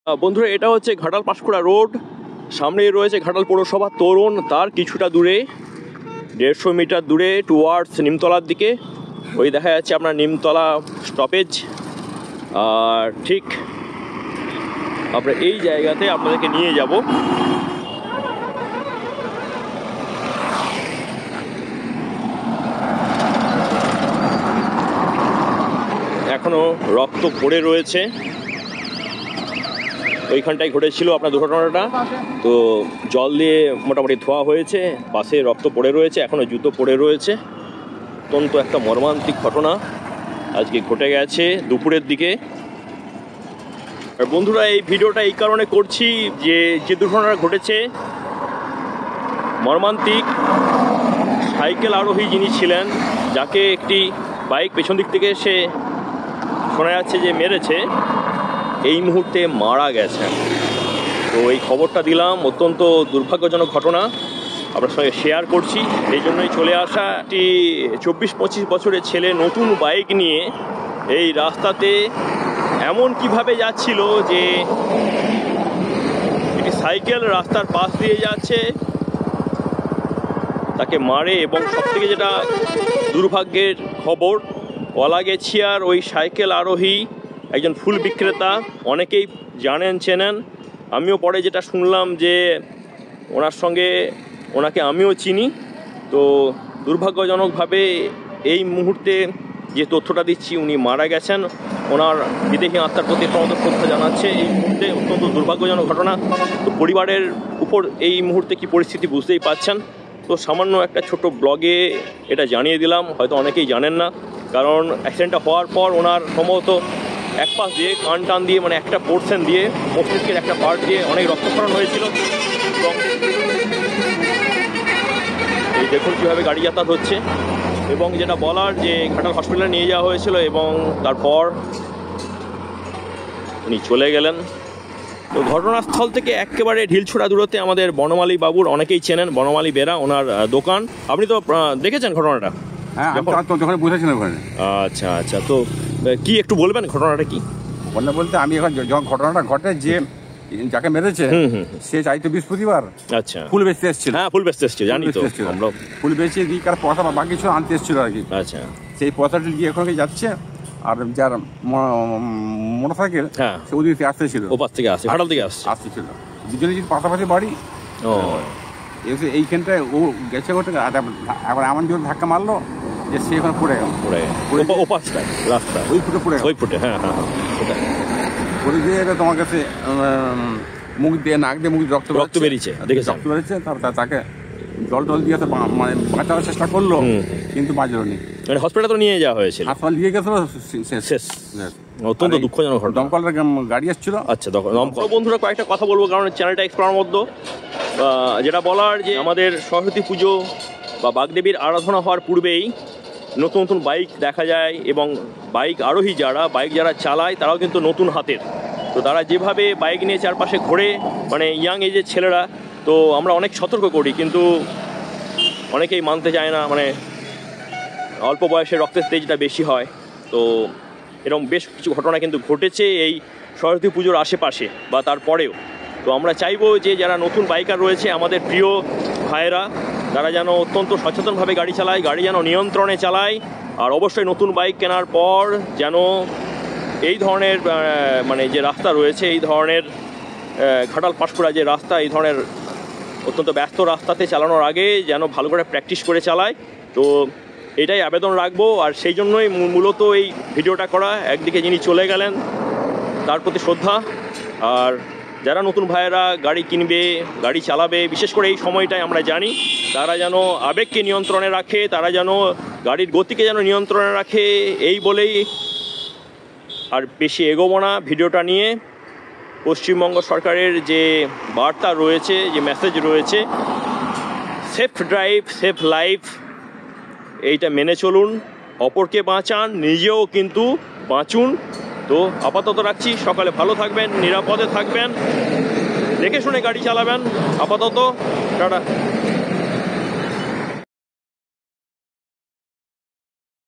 বন্ধুরা, এটা হচ্ছে ঘাটাল পাঁশকুড়া রোড। সামনেই রয়েছে ঘাটাল পৌরসভা তোরণ। তার কিছুটা দূরে 150 মিটার দূরে টুয়ার্ডস নিমতলার দিকে ওই দেখা যাচ্ছে আপনার নিমতলা স্টপেজ। আর ঠিক আমরা এই জায়গাতে আপনাদেরকে নিয়ে যাব। এখনো রক্ত পড়ে রয়েছে। ওইখানটায় ঘটেছিল আপনার দুর্ঘটনাটা, তো জল দিয়ে মোটামুটি ধোয়া হয়েছে, পাশে রক্ত পড়ে রয়েছে, এখনো জুতো পড়ে রয়েছে। অত্যন্ত একটা মর্মান্তিক ঘটনা আজকে ঘটে গেছে দুপুরের দিকে। আর বন্ধুরা, এই ভিডিওটা এই কারণে করছি যে দুর্ঘটনাটা ঘটেছে মর্মান্তিক। সাইকেল আরোহী যিনি ছিলেন, যাকে একটি বাইক পেছন দিক থেকে সে শোনা যাচ্ছে যে মেরেছে, এই মুহূর্তে মারা গেছেন। তো এই খবরটা দিলাম, অত্যন্ত দুর্ভাগ্যজনক ঘটনা আপনার সঙ্গে শেয়ার করছি। এই জন্যই চলে আসা। একটি 24-25 বছরের ছেলে নতুন বাইক নিয়ে এই রাস্তাতে এমন কিভাবে যাচ্ছিল যে একটি সাইকেল রাস্তার পাশ দিয়ে যাচ্ছে, তাকে মারে। এবং সবথেকে যেটা দুর্ভাগ্যের খবর, ওলাগেছিয়ার ওই সাইকেল আরোহী একজন ফুল বিক্রেতা, অনেকেই জানেন চেনেন। আমিও পরে যেটা শুনলাম যে ওনাকে আমিও চিনি। তো দুর্ভাগ্যজনকভাবে এই মুহূর্তে যে তথ্যটা দিচ্ছি, উনি মারা গেছেন। ওনার বিদেহী আত্মার প্রতি সমস্ত শ্রদ্ধা জানাচ্ছে। এই মুহূর্তে অত্যন্ত দুর্ভাগ্যজনক ঘটনা। তো পরিবারের উপর এই মুহূর্তে কি পরিস্থিতি বুঝতেই পাচ্ছেন। তো সামান্য একটা ছোট ব্লগে এটা জানিয়ে দিলাম, হয়তো অনেকেই জানেন না। কারণ অ্যাক্সিডেন্টটা হওয়ার পর ওনার সম্ভবত এক পাশ দিয়ে কান টান দিয়ে, মানে একটা পোর্শন দিয়ে, মস্তিষ্কের একটা পার্ট দিয়ে অনেক রক্তক্ষরণ হয়েছিল। এবং এই দেখুন কীভাবে গাড়ি যাতায়াত হচ্ছে। এবং যেটা বলার, যে ঘাটাল হসপিটালে নিয়ে যাওয়া হয়েছিল এবং তারপর উনি চলে গেলেন। তো ঘটনাস্থল থেকে একেবারে ঢিলছোড়া দূরত্বে আমাদের বনমালী বাবুর, অনেকেই চেনেন, বনমালী বেরা, ওনার দোকান। আপনি তো দেখেছেন ঘটনাটা? হ্যাঁ, বুঝেছিলাম ওখানে। আচ্ছা আচ্ছা, তো কি একটু বলবেন ঘটনাটা কি? বলতে আমি এখন যখন ঘটনাটা ঘটে, যে যাকে মেরেছে সে চাইতো বৃহস্পতিবার আচ্ছা ফুল বেচতে এসেছিল। হ্যাঁ, ফুল বেচতে এসেছিল, জানি তো আমরা। ফুল বেচে দিয়ে কার পয়সা বাকি ছিল আনতে এসেছিল আর কি। আচ্ছা, সেই পয়সাটি দিয়ে এখানে যাচ্ছে, আর যার মোটর সাইকেল সে ওদিকে আসতেছিল, ওপাশ থেকে আসছে, ঘাটাল থেকে আসতেছিল। দুজনে যদি পাশাপাশি বাড়ি, এসে এইখানটায় ও গেছে ওটা, আবার এমন জোর ধাক্কা মারলো যে সে এখানে পড়ে গেল। ওপাশটায় রাস্তা ওই ফুটে পড়ে গেল, ওই ফুটে। হ্যাঁ হ্যাঁ, পড়ে দিয়ে তোমার কাছে মুখ দিয়ে, নাক দিয়ে মুখ রক্ত বেরিয়েছে, দেখেছি রক্ত বেরিয়েছে। তারপর তাকে জল দিয়ে মানে বাঁচানোর চেষ্টা করলো, কিন্তু বাঁচলনি। মানে হসপিটালে তো নিয়ে যাওয়া হয়েছিল, হাসপাতাল নিয়ে গেছিল, শেষ। অত্যন্ত দুঃখজনক ঘটনা। দমকলের গাড়ি এসেছিল। আচ্ছা, দমকল। বন্ধুরা, কয়েকটা কথা বলবো, কারণ চ্যানেলটা এক্সপ্লোর মধ্যে যেটা বলার, যে আমাদের সরস্বতী পুজো বা বাগদেবীর আরাধনা হওয়ার পূর্বেই নতুন নতুন বাইক দেখা যায়। এবং বাইক আরোহী বাইক যারা চালায়, তারাও কিন্তু নতুন হাতের। তো তারা যেভাবে বাইক নিয়ে চারপাশে ঘোরে, মানে ইয়াং এজের ছেলেরা, তো আমরা অনেক সতর্ক করি, কিন্তু অনেকেই মানতে চায় না। মানে অল্প বয়সে রক্তের তেজটা বেশি হয়। তো এরকম বেশ কিছু ঘটনা কিন্তু ঘটেছে এই সরস্বতী পুজোর আশেপাশে বা তারপরেও। তো আমরা চাইবো যে যারা নতুন বাইকার রয়েছে, আমাদের প্রিয় ভাইয়েরা, তারা যেন অত্যন্ত সচেতনভাবে গাড়ি চালায়, গাড়ি যেন নিয়ন্ত্রণে চালায়। আর অবশ্যই নতুন বাইক কেনার পর যেন এই ধরনের মানে যে রাস্তা রয়েছে, এই ধরনের ঘাটাল পাঁশকুড়া যে রাস্তা, এই ধরনের অত্যন্ত ব্যস্ত রাস্তাতে চালানোর আগে যেন ভালো করে প্র্যাকটিস করে চালায়। তো এটাই আবেদন রাখবো। আর সেই জন্যই মূলত এই ভিডিওটা করা। একদিকে যিনি চলে গেলেন, তার প্রতি শ্রদ্ধা। আর যারা নতুন ভাইয়েরা গাড়ি কিনবে, গাড়ি চালাবে, বিশেষ করে এই সময়টায় আমরা জানি, তারা যেন আবেগকে নিয়ন্ত্রণে রাখে, তারা যেন গাড়ির গতিকে যেন নিয়ন্ত্রণে রাখে। এই বলেই আর বেশি এগোবো না ভিডিওটা নিয়ে। পশ্চিমবঙ্গ সরকারের যে বার্তা রয়েছে, যে মেসেজ রয়েছে, সেফ ড্রাইভ সেফ লাইফ, এইটা মেনে চলুন, অপরকে বাঁচান, নিজেও কিন্তু বাঁচুন। তো আপাতত রাখছি। সকালে ভালো থাকবেন, নিরাপদে থাকবেন, দেখে শুনে গাড়ি চালাবেন। আপাতত টাটা।